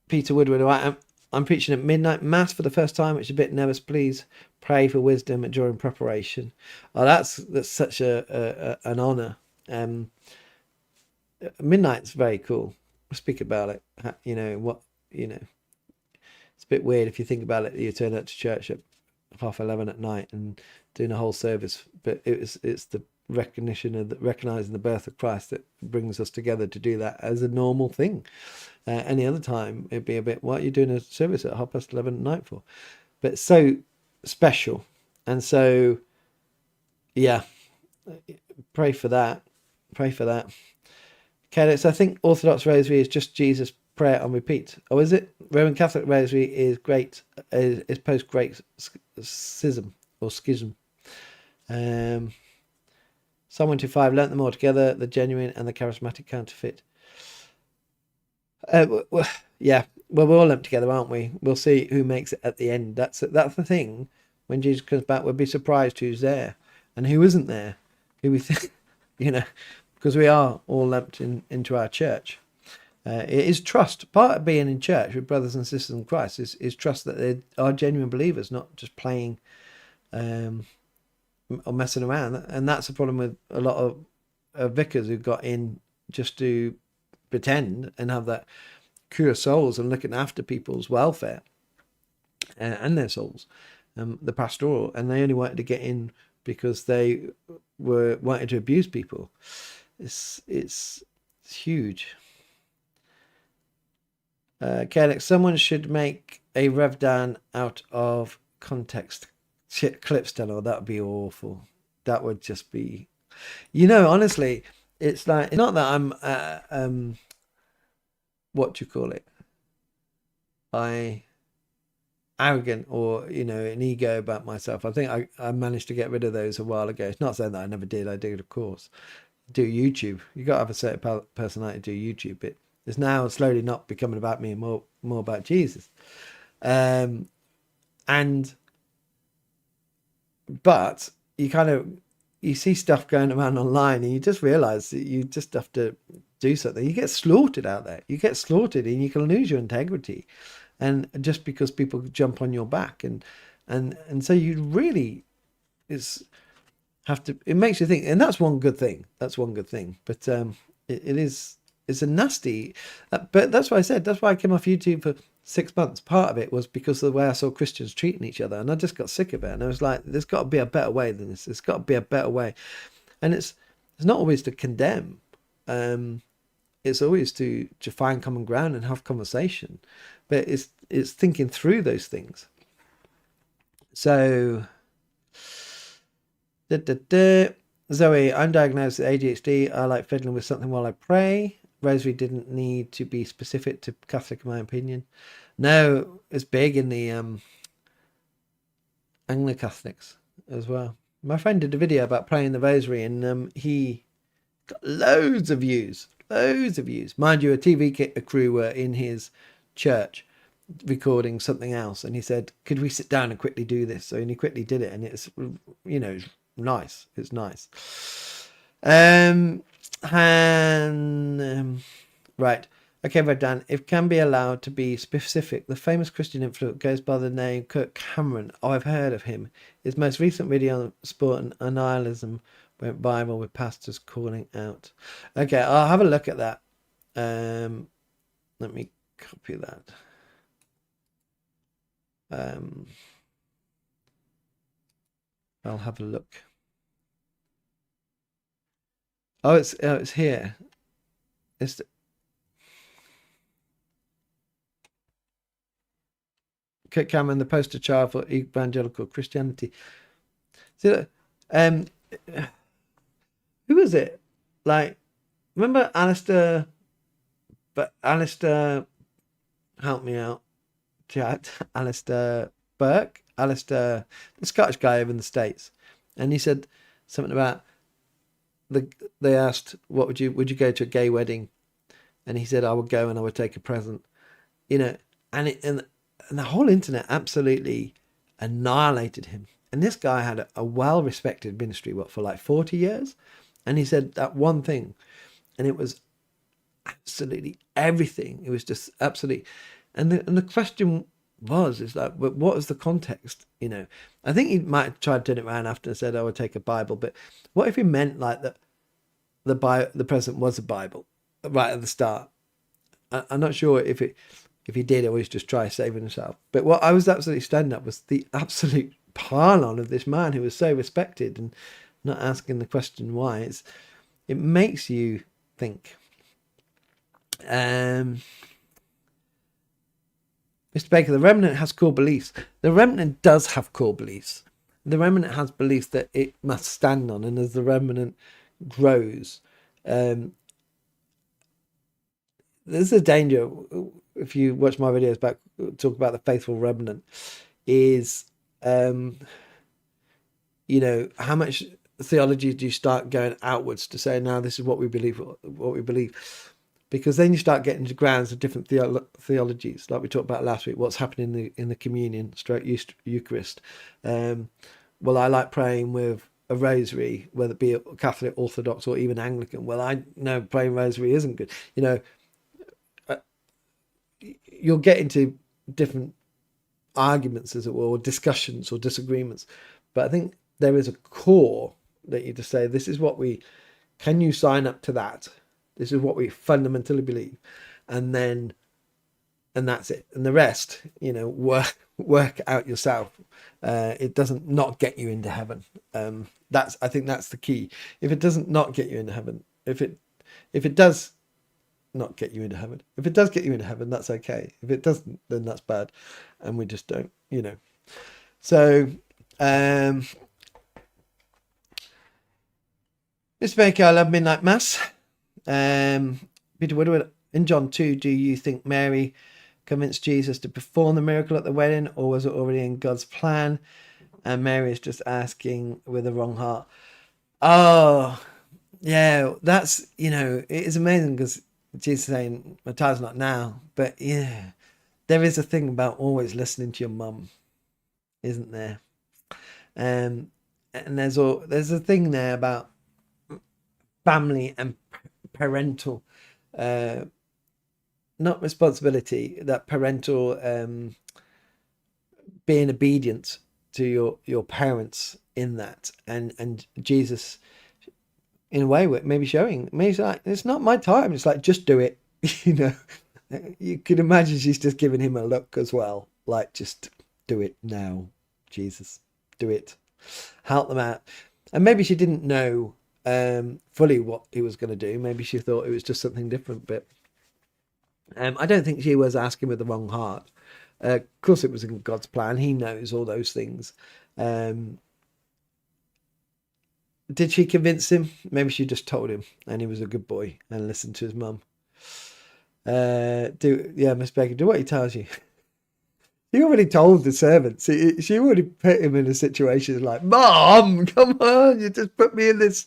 Peter Woodward, right? I'm preaching at midnight mass for the first time, which is a bit nervous. Please pray for wisdom during preparation. Oh, that's such an honor. Midnight's very cool. We'll speak about it. it's a bit weird if you think about it. You turn up to church at 11:30 at night and doing a whole service, but it's the recognition of recognizing the birth of Christ that brings us together to do that as a normal thing. Any other time it'd be a bit, what are you doing a service at 11:30 at night for? But it's so special, and so yeah, pray for that. Pray for that. Okay, so I think Orthodox Rosary is just Jesus prayer on repeat. Or is it? Roman Catholic Rosary is post Great Schism or Schism. Psalm 125, learnt them all together, the genuine and the charismatic counterfeit. Yeah, well, we're all lumped together, aren't we? We'll see who makes it at the end. That's the thing. When Jesus comes back, we'll be surprised who's there and who isn't there. Who we think, because we are all lumped into our church. It is trust. Part of being in church with brothers and sisters in Christ is trust that they are genuine believers, not just playing or messing around. And that's the problem with a lot of vicars who got in just to pretend and have that cure souls and looking after people's welfare and their souls, the pastoral, and they only wanted to get in because they wanted to abuse people. It's huge. Kelly, someone should make a Rev Dan out of context clips. Tell that would be awful. That would just be, honestly, it's like, it's not that I'm what do you call it? Arrogant or an ego about myself. I think I managed to get rid of those a while ago. It's not saying that I never did. I did, of course. Do YouTube. You got to have a certain personality to do YouTube. It's now slowly not becoming about me and more about Jesus. But you see stuff going around online and you just realize that you just have to do something. You get slaughtered out there. You get slaughtered and you can lose your integrity. And just because people jump on your back and so you really it makes you think, and that's one good thing. But it's a nasty, but that's why I said, that's why I came off YouTube for 6 months. Part of it was because of the way I saw Christians treating each other, and I just got sick of it. And I was like, there's got to be a better way than this. There's got to be a better way. And it's not always to condemn. It's always to find common ground and have conversation. But it's thinking through those things. So, Zoe, I'm diagnosed with ADHD. I like fiddling with something while I pray. Rosary didn't need to be specific to Catholic, in my opinion. No, it's big in the Anglo-Catholics as well. My friend did a video about praying the Rosary, and he got loads of views. Mind you, a TV crew were in his church recording something else, and he said, could we sit down and quickly do this? So he quickly did it, and it's nice. It's nice. Right. Okay, Rev Dan, if can be allowed to be specific, the famous Christian influencer goes by the name Kirk Cameron. Oh, I've heard of him. His most recent video on sport and annihilism went viral with pastors calling out. Okay, I'll have a look at that. Let me copy that. I'll have a look. Oh, it's here. It's Kit Cameron, the poster child for evangelical Christianity. So, who was it? Like, remember Alistair? But Alistair, help me out, chat. Alistair Burke, the Scottish guy over in the States, and he said something about they asked, what would you go to a gay wedding? And he said, I would go and I would take a present, and the whole internet absolutely annihilated him. And this guy had a well-respected ministry, for like 40 years. And he said that one thing, and it was absolutely everything. It was just absolutely. And the question is like, but what is the context? I think he might have tried to turn it around after and said, I would take a Bible. But what if he meant like that the present was a Bible right at the start? I'm not sure if it, If he did, always just try saving himself. But what I was absolutely stunned at was the absolute pile-on of this man who was so respected and not asking the question why. It makes you think. Mr. Baker, the remnant has core beliefs. The remnant does have core beliefs. The remnant has beliefs that it must stand on, and as the remnant grows, there's a danger. If you watch my videos back, talk about the faithful remnant, is how much theology do you start going outwards to say, now this is what we believe, because then you start getting to grounds of different theologies, like we talked about last week. What's happening in the communion stroke Eucharist? Well, I like praying with a rosary, whether it be Catholic, Orthodox, or even Anglican. Well, I know praying rosary isn't good. You'll get into different arguments, as it were, or discussions or disagreements. But I think there is a core that you just say, this is what can you sign up to that? This is what we fundamentally believe. And that's it. And the rest, work out yourself. It doesn't not get you into heaven. I think that's the key. If it doesn't not get you into heaven, if it does not get you into heaven, if it does get you into heaven, that's okay. If it doesn't, then that's bad. And we just don't, So, Mr. Baker, I love midnight mass. Peter Woodward, in John 2, do you think Mary convinced Jesus to perform the miracle at the wedding, or was it already in God's plan and Mary is just asking with the wrong heart? Oh, yeah, that's, it is amazing, because Jesus saying, my time's not now. But yeah, there is a thing about always listening to your mum, isn't there? And there's a thing there about family and parental, not responsibility, that parental being obedient to your parents in that, and Jesus, in a way, maybe showing, maybe like, it's not my time. It's like, just do it. You could imagine she's just giving him a look as well, like, just do it now, Jesus, do it, help them out. And maybe she didn't know fully what he was going to do. Maybe she thought it was just something different, but I don't think she was asking with the wrong heart. Of course it was in God's plan. He knows all those things. Did she convince him? Maybe she just told him and he was a good boy and listened to his mum. Miss Baker, do what he tells you. He already told the servants. She already put him in a situation like, Mom, come on, you just put me in this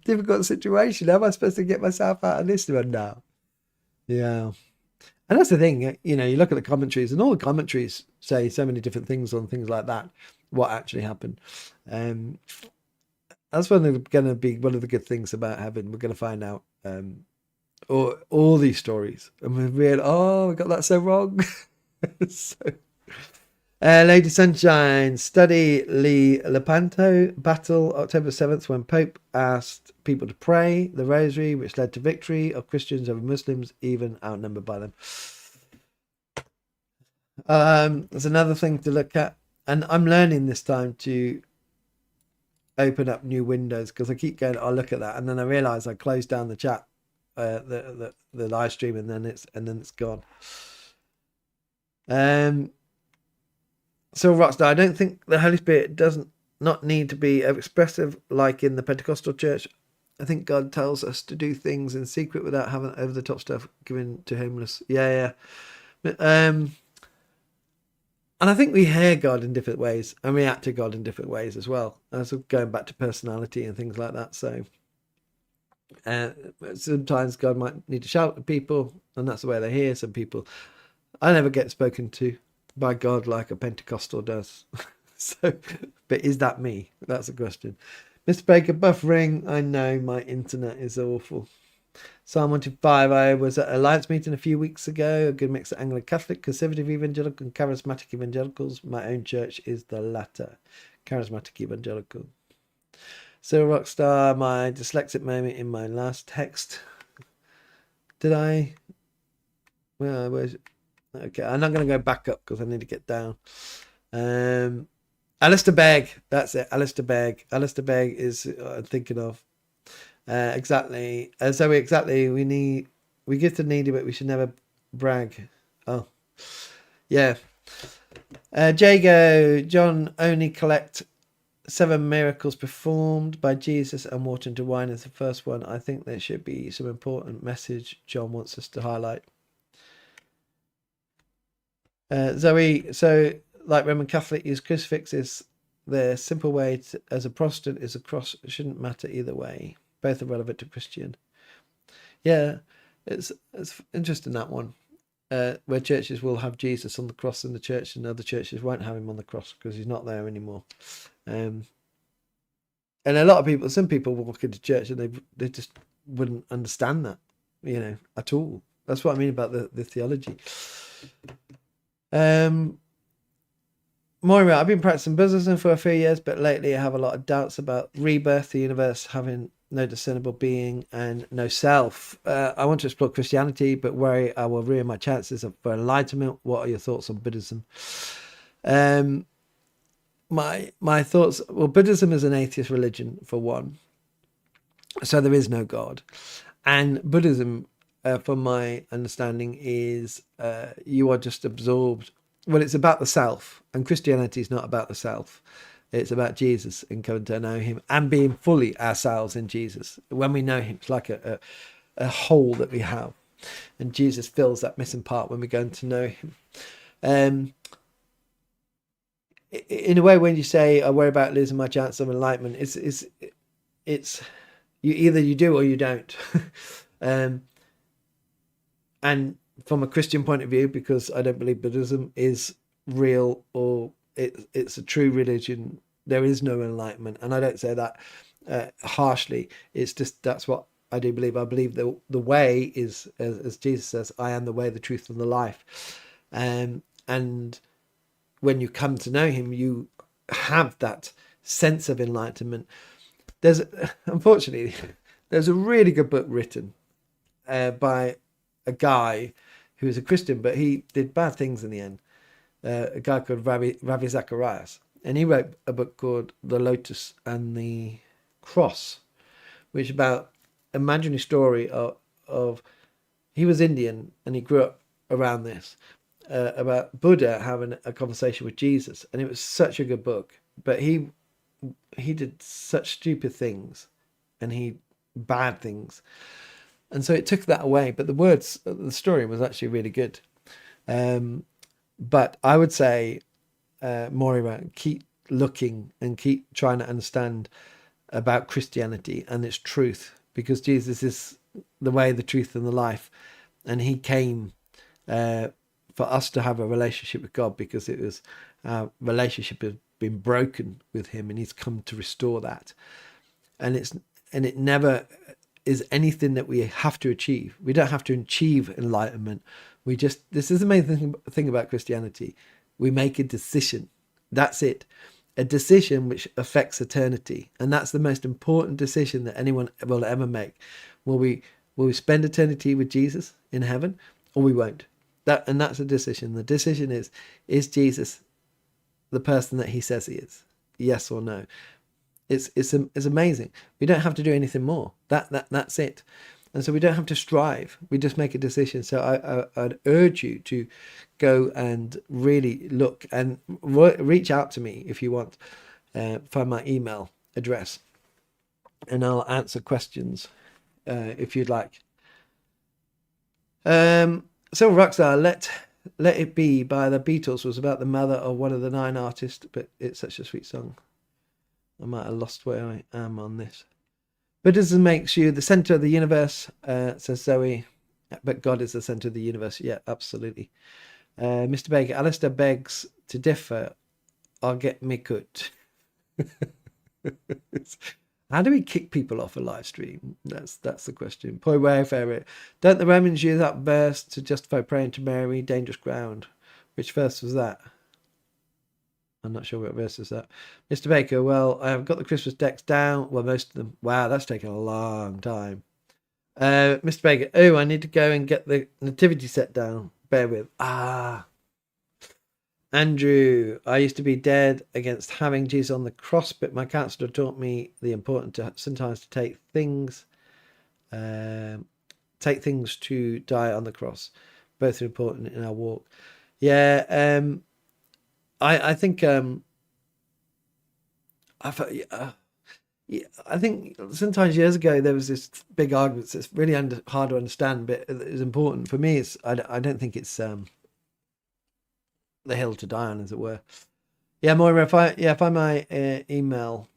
difficult situation. How am I supposed to get myself out of this one now? Yeah. And that's the thing, you look at the commentaries, and all the commentaries say so many different things on things like that, what actually happened. That's going to be one of the good things about heaven. We're going to find out all these stories, and we're we got that so wrong. Lady Sunshine, study Lepanto battle, October 7th, when Pope asked people to pray the rosary, which led to victory of Christians over Muslims, even outnumbered by them. There's another thing to look at, and I'm learning this time to open up new windows, because I keep going, I'll look at that, and then I realize I closed down the chat, the live stream, and then it's gone. So Rockstar, I don't think the Holy Spirit doesn't not need to be expressive like in the Pentecostal church. I think God tells us to do things in secret without having over the top stuff given to homeless. Yeah. And I think we hear God in different ways and react to God in different ways as well. So going back to personality and things like that. So sometimes God might need to shout at people, and that's the way they hear. Some people, I never get spoken to by God like a Pentecostal does. So, but is that me? That's the question. Mr. Baker, buffering. I know my internet is awful. Psalm 125. I was at Alliance meeting a few weeks ago. A good mix of Anglican Catholic, conservative evangelical, and charismatic evangelicals. My own church is the latter, charismatic evangelical. So Rockstar, my dyslexic moment in my last text. Did I? Well, Okay, I'm not going to go back up because I need to get down. Alistair Begg, that's it. Alistair Begg. Alistair Begg is I'm thinking of. Exactly. So exactly. We give to the needy, but we should never brag. Oh, yeah. Jago, John only collect 7 miracles performed by Jesus and water into wine is the first one. I think there should be some important message John wants us to highlight. Zoe, so like Roman Catholic use crucifixes, the simple way to, as a Protestant is a cross. It shouldn't matter either way. Both are relevant to Christian. Yeah, it's interesting, that one. Where churches will have Jesus on the cross in the church and other churches won't have him on the cross because he's not there anymore. And a lot of people, some people walk into church and they just wouldn't understand that, at all. That's what I mean about the theology. Moira, I've been practicing Buddhism for a few years, but lately I have a lot of doubts about rebirth, the universe having no discernible being and no self. I want to explore Christianity, but worry I will ruin my chances for enlightenment. What are your thoughts on Buddhism? My thoughts, well, Buddhism is an atheist religion, for one. So there is no God. And Buddhism, from my understanding, is you are just absorbed. Well, it's about the self, and Christianity is not about the self. It's about Jesus and coming to know him and being fully ourselves in Jesus. When we know him, it's like a hole that we have. And Jesus fills that missing part when we're going to know him. In a way, when you say, I worry about losing my chance of enlightenment, it's you do or you don't. And from a Christian point of view, because I don't believe Buddhism is real or it's a true religion, there is no enlightenment. And I don't say that harshly. It's just, that's what I do believe. I believe the way is, as Jesus says, I am the way, the truth, and the life. And when you come to know him, you have that sense of enlightenment. Unfortunately, there's a really good book written by a guy who was a Christian, but he did bad things in the end. A guy called Ravi Zacharias, and he wrote a book called The Lotus and the Cross, which is about imaginary story of he was Indian and he grew up around this, about Buddha having a conversation with Jesus, and it was such a good book. But he did such stupid things, and bad things, and so it took that away. But the story was actually really good. But I would say, Moira, keep looking and keep trying to understand about Christianity and its truth, because Jesus is the way, the truth, and the life, and he came for us to have a relationship with God, because our relationship has been broken with him, and he's come to restore that. And it never is anything that we have to achieve. We don't have to achieve enlightenment. This is the main thing about Christianity. We make a decision. That's it. A decision which affects eternity. And that's the most important decision that anyone will ever make. Will we spend eternity with Jesus in heaven, or we won't? That's a decision. The decision is Jesus the person that he says he is? Yes or no? It's amazing. We don't have to do anything more. That's it. And so we don't have to strive. We just make a decision. So I'd urge you to go and really look and reach out to me if you want. Find my email address, and I'll answer questions if you'd like. So Rockstar, Let It Be by the Beatles was about the mother of one of the 9 artists, but it's such a sweet song. I might have lost where I am on this. Buddhism makes you the center of the universe, says Zoe, but God is the center of the universe. Yeah, absolutely. Mr. Baker, Alistair begs to differ. I'll get me good. How do we kick people off a live stream? That's the question. Poor wayfarer. Don't the Romans use that verse to justify praying to Mary? Dangerous ground. Which verse was that? I'm not sure what verse is that. Mr. Baker, well, I have got the Christmas decks down. Well, most of them. Wow, that's taken a long time. Mr. Baker, I need to go and get the nativity set down. bear with. Andrew, I used to be dead against having Jesus on the cross, but my counselor taught me the importance to sometimes to take things to die on the cross. Both are important in our walk. Yeah, I think I think sometimes years ago there was this big argument that's really hard to understand, but it's important for me. I don't think it's the hill to die on, as it were. Yeah, Moira, if I my email